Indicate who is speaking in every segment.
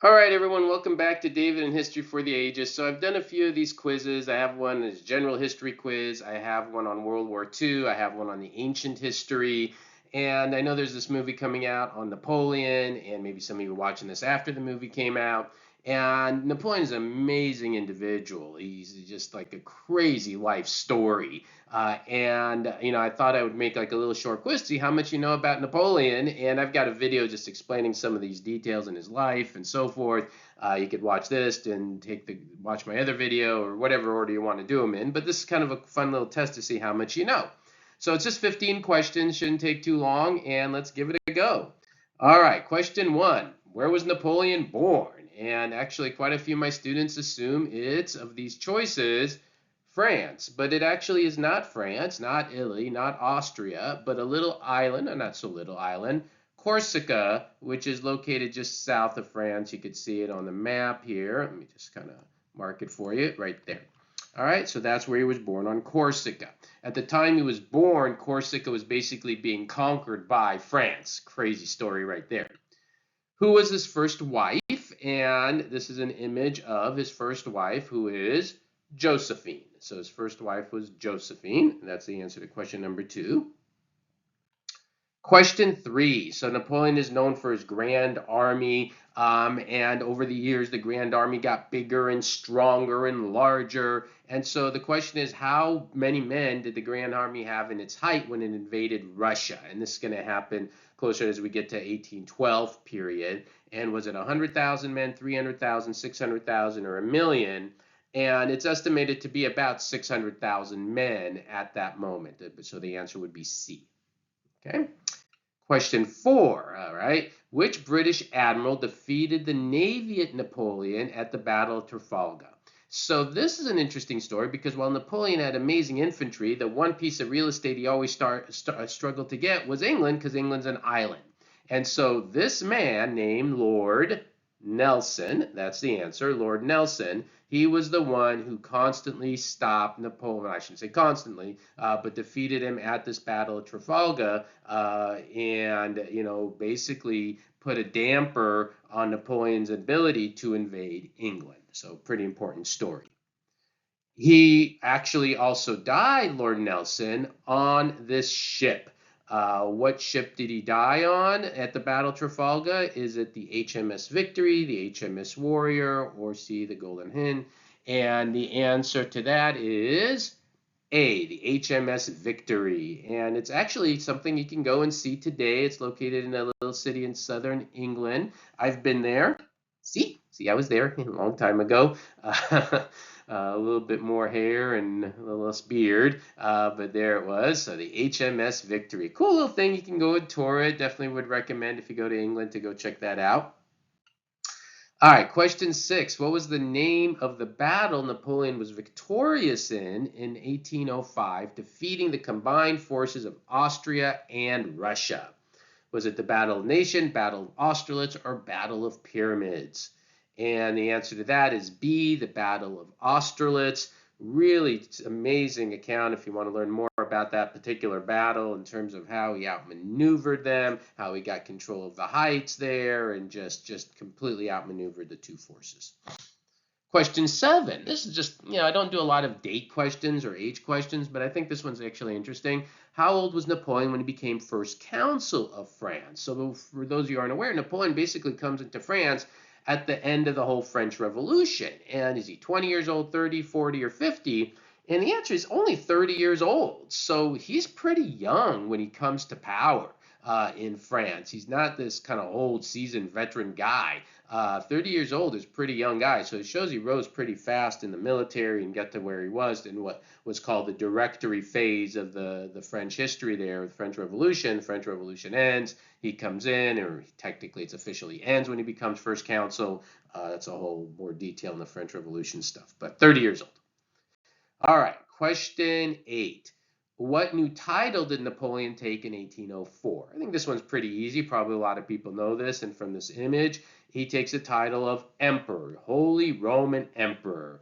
Speaker 1: All right, everyone, welcome back to David and History for the Ages. So I've done a few of these quizzes. I have one as general history quiz. I have one on World War II. I have one on the ancient history. And I know there's this movie coming out on Napoleon, and maybe some of you are watching this after the movie came out. And Napoleon is an amazing individual. He's just like a crazy life story. I thought I would make like a little short quiz to see how much you know about Napoleon. And I've got a video just explaining some of these details in his life and so forth. You could watch this and watch my other video or whatever order you want to do them in. But this is kind of a fun little test to see how much you know. So it's just 15 questions, shouldn't take too long, and let's give it a go. All right, question one. Where was Napoleon born? And actually, quite a few of my students assume it's, of these choices, France, but it actually is not France, not Italy, not Austria, but a little island, a not so little island, Corsica, which is located just south of France. You could see it on the map here. Let me just kind of mark it for you right there. All right, so that's where he was born, on Corsica. At the time he was born, Corsica was basically being conquered by France. Crazy story right there. Who was his first wife? And this is an image of his first wife, who is Josephine. So his first wife was Josephine. That's the answer to question number two. Question three. So Napoleon is known for his grand army, and over the years, the grand army got bigger and stronger and larger. And so the question is, how many men did the grand army have in its height when it invaded Russia? And this is going to happen closer as we get to 1812 period. And was it 100,000 men, 300,000, 600,000, or a million? And it's estimated to be about 600,000 men at that moment. So the answer would be C. Okay. Question four, all right. Which British admiral defeated the navy at Napoleon at the Battle of Trafalgar? So this is an interesting story because while Napoleon had amazing infantry, the one piece of real estate he always struggled to get was England, because England's an island. And so this man named Lord Nelson, that's the answer, Lord Nelson, he was the one who constantly stopped Napoleon. I shouldn't say constantly, but defeated him at this Battle of Trafalgar, and basically put a damper on Napoleon's ability to invade England. So pretty important story. He actually also died, Lord Nelson, on this ship. What ship did he die on at the Battle of Trafalgar? Is it the HMS Victory, the HMS Warrior, or C, the Golden Hind? And the answer to that is A, the HMS Victory. And it's actually something you can go and see today. It's located in a little city in southern England. I've been there. See, I was there a long time ago. A little bit more hair and a little less beard, but there it was. So the HMS Victory. Cool little thing. You can go and tour it. Definitely would recommend if you go to England to go check that out. All right, question six. What was the name of the battle Napoleon was victorious in 1805, defeating the combined forces of Austria and Russia? Was it the Battle of Nation, Battle of Austerlitz, or Battle of Pyramids? And the answer to that is B, the Battle of Austerlitz. Really amazing account if you want to learn more about that particular battle in terms of how he outmaneuvered them, how he got control of the heights there, and just completely outmaneuvered the two forces. Question seven. This is just, I don't do a lot of date questions or age questions, but I think this one's actually interesting. How old was Napoleon when he became first consul of France? So for those of you who aren't aware, Napoleon basically comes into France at the end of the whole French Revolution. And is he 20 years old, 30, 40, or 50? And the answer is only 30 years old. So he's pretty young when he comes to power in France. He's not this kind of old, seasoned veteran guy. 30 years old is a pretty young guy. So it shows he rose pretty fast in the military and got to where he was in what was called the directory phase of the French history there, the French Revolution. The French Revolution ends. He comes in, or technically it's officially ends when he becomes first consul. That's a whole more detail in the French Revolution stuff. But 30 years old. All right, question eight. What new title did Napoleon take in 1804? I think this one's pretty easy. Probably a lot of people know this. And from this image, he takes the title of Emperor, Holy Roman Emperor.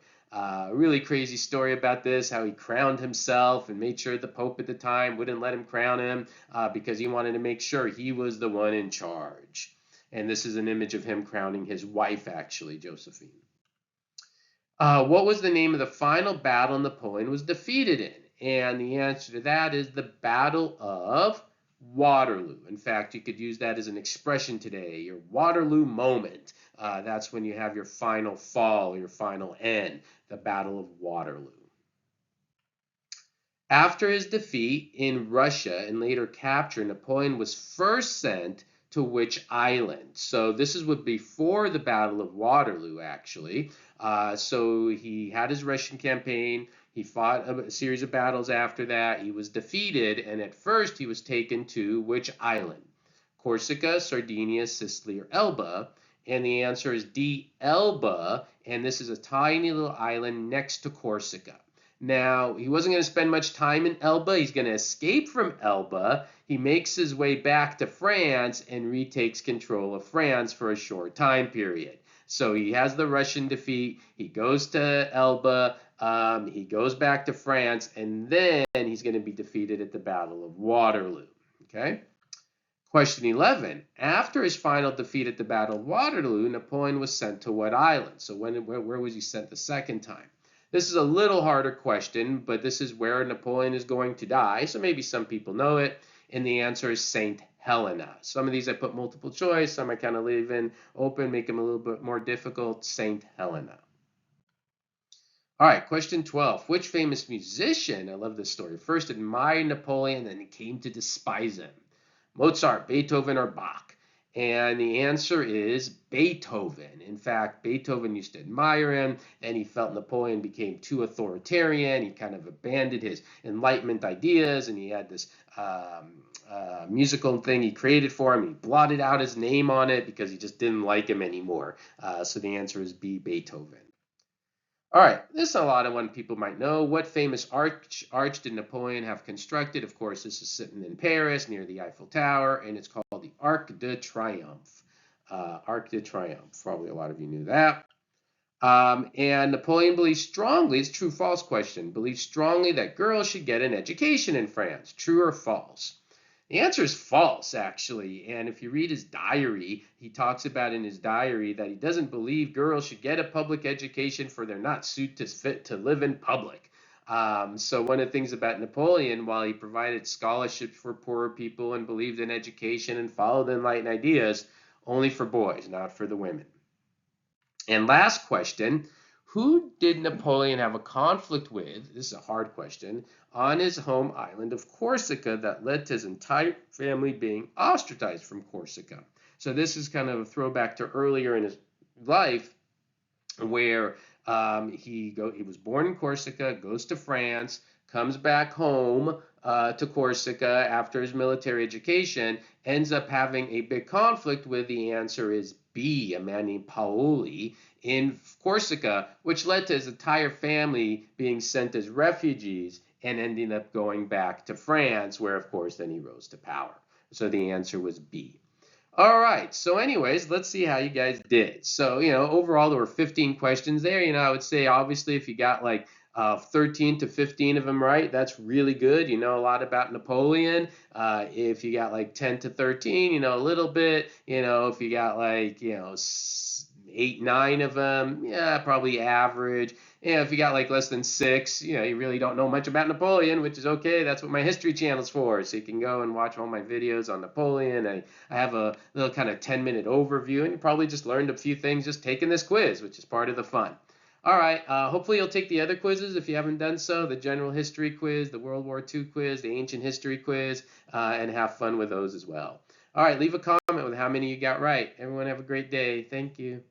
Speaker 1: Really crazy story about this, how he crowned himself and made sure the Pope at the time wouldn't let him crown him because he wanted to make sure he was the one in charge. And this is an image of him crowning his wife, actually, Josephine. What was the name of the final battle Napoleon was defeated in? And the answer to that is the Battle of Waterloo. In fact, you could use that as an expression today, your Waterloo moment. That's when you have your final fall, your final end, the Battle of Waterloo. After his defeat in Russia and later capture, Napoleon was first sent to which island? So this is what before the Battle of Waterloo, actually. So he had his Russian campaign. He fought a series of battles after that. He was defeated, and at first he was taken to which island? Corsica, Sardinia, Sicily, or Elba? And the answer is D, Elba, and this is a tiny little island next to Corsica. Now, he wasn't going to spend much time in Elba. He's going to escape from Elba. He makes his way back to France and retakes control of France for a short time period. So he has the Russian defeat. He goes to Elba. He goes back to France, and then he's going to be defeated at the Battle of Waterloo. Okay? Question 11. After his final defeat at the Battle of Waterloo, Napoleon was sent to what island? So where was he sent the second time? This is a little harder question, but this is where Napoleon is going to die, so maybe some people know it, and the answer is St. Helena. Some of these I put multiple choice, some I kind of leave in open, make them a little bit more difficult. St. Helena. All right, question 12. Which famous musician, I love this story, first admired Napoleon and came to despise him? Mozart, Beethoven, or Bach? And the answer is Beethoven. In fact, Beethoven used to admire him, and he felt Napoleon became too authoritarian. He kind of abandoned his Enlightenment ideas, and he had this musical thing he created for him. He blotted out his name on it because he just didn't like him anymore. So the answer is B, Beethoven. All right, this is a lot of one people might know. What famous arch did Napoleon have constructed? Of course, this is sitting in Paris near the Eiffel Tower, and it's called the Arc de Triomphe. Arc de Triomphe, probably a lot of you knew that. And Napoleon believes strongly, it's a true-false question, believes strongly that girls should get an education in France. True or false? The answer is false, actually. And if you read his diary, he talks about in his diary that he doesn't believe girls should get a public education for they're not suited to fit to live in public. So one of the things about Napoleon, while he provided scholarships for poorer people and believed in education and followed enlightened ideas, only for boys, not for the women. And last question, who did Napoleon have a conflict with? This is a hard question. On his home island of Corsica that led to his entire family being ostracized from Corsica. So this is kind of a throwback to earlier in his life where he was born in Corsica, goes to France, comes back home to Corsica after his military education, ends up having a big conflict with, the answer is B, a man named Paoli in Corsica, which led to his entire family being sent as refugees and ending up going back to France, where, of course, then he rose to power. So the answer was B. All right, so anyways, let's see how you guys did. So, overall, there were 15 questions there. I would say, obviously, if you got like 13 to 15 of them right, that's really good. You know a lot about Napoleon. If you got like 10 to 13, you know a little bit. If you got like, 8, 9 of them, yeah, probably average. If you got like less than 6, you really don't know much about Napoleon, which is okay. That's what my history channel's for. So you can go and watch all my videos on Napoleon. I have a little kind of 10-minute overview, and you probably just learned a few things just taking this quiz, which is part of the fun. All right, hopefully you'll take the other quizzes if you haven't done so, the general history quiz, the World War II quiz, the ancient history quiz, and have fun with those as well. All right, leave a comment with how many you got right. Everyone have a great day. Thank you.